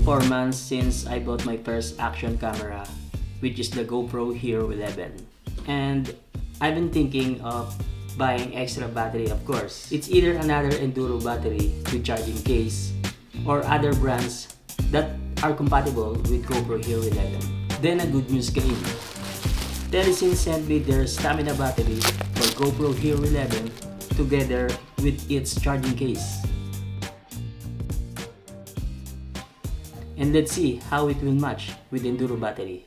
performance since I bought my first action camera, which is the GoPro Hero 11. And I've been thinking of buying extra battery, of course. It's either another Enduro battery with charging case or other brands that are compatible with GoPro Hero 11. Then a good news came. Telesin sent me their stamina battery for GoPro Hero 11 together with its charging case. And let's see how it will match with Enduro battery.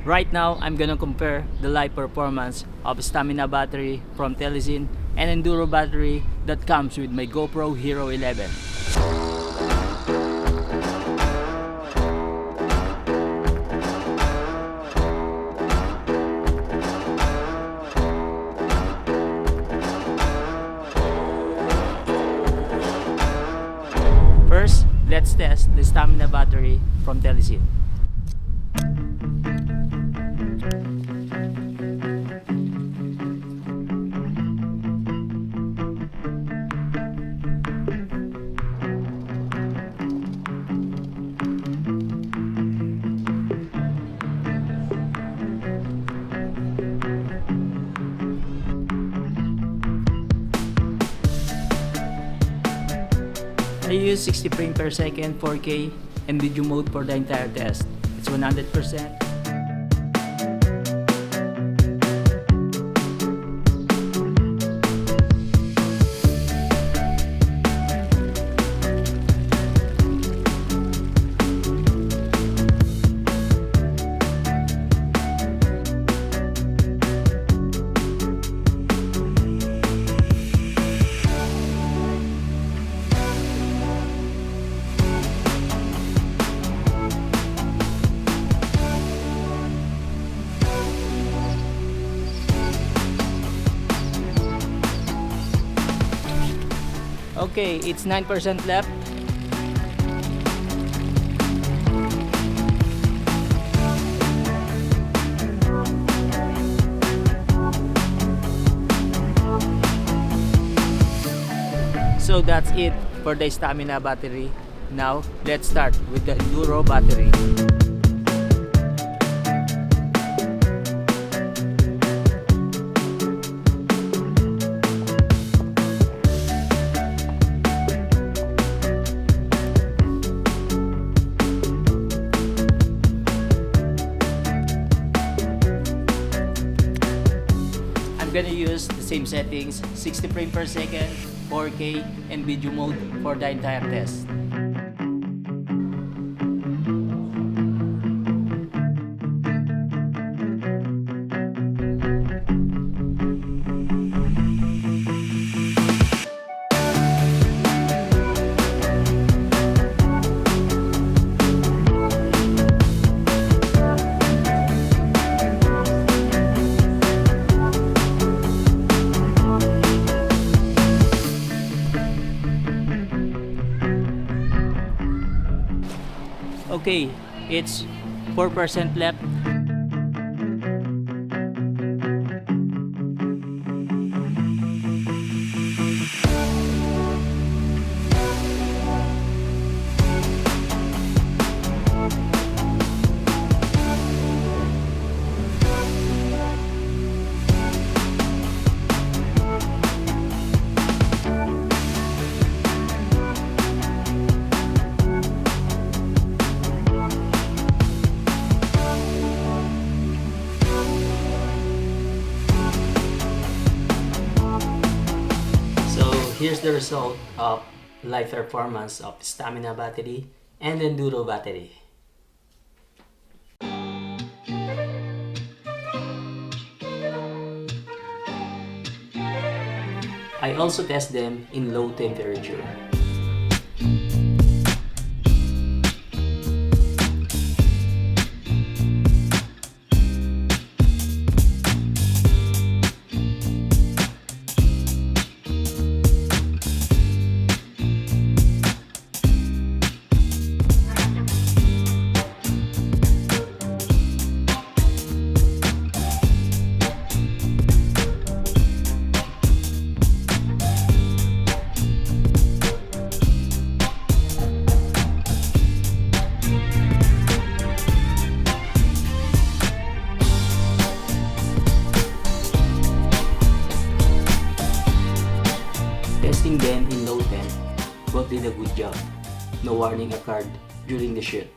Right now, I'm gonna compare the live performance of stamina battery from Telesin and Enduro battery that comes with my GoPro Hero 11. First, let's test the stamina battery from Telesin. I use 60 frames per second 4K and video mode for the entire test. It's 100%. Okay, it's 9% left. So that's it for the stamina battery. Now, let's start with the Enduro battery. I'm gonna use the same settings, 60 frames per second, 4K, and video mode for the entire test. Okay, it's 4% left. Here's the result of live performance of stamina battery and Enduro battery. I also test them in low temperature. a good job. No warning occurred during the shoot.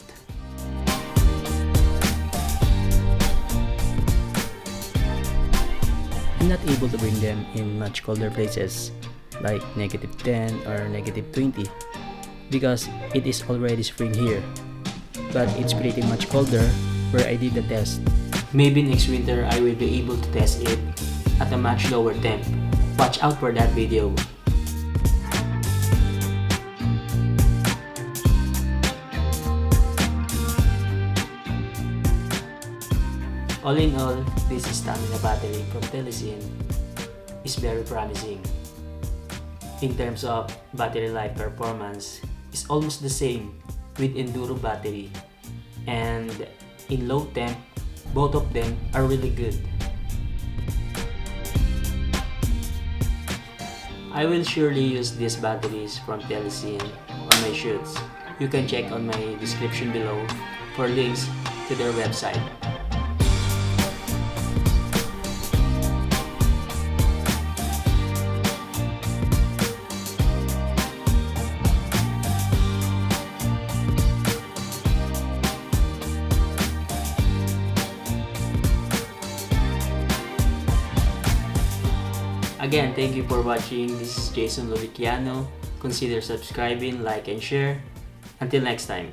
I'm not able to bring them in much colder places like -10 or -20 because it is already spring here, but it's pretty much colder where I did the test. Maybe next winter I will be able to test it at a much lower temp. Watch out for that video. All in all, this stamina battery from Telesin is very promising. In terms of battery life performance, it's almost the same with Enduro battery, and in low temp, both of them are really good. I will surely use these batteries from Telesin on my shoots. You can check on my description below for links to their website. Again, thank you for watching. This is Jason Loviciano. Consider subscribing, like, and share. Until next time.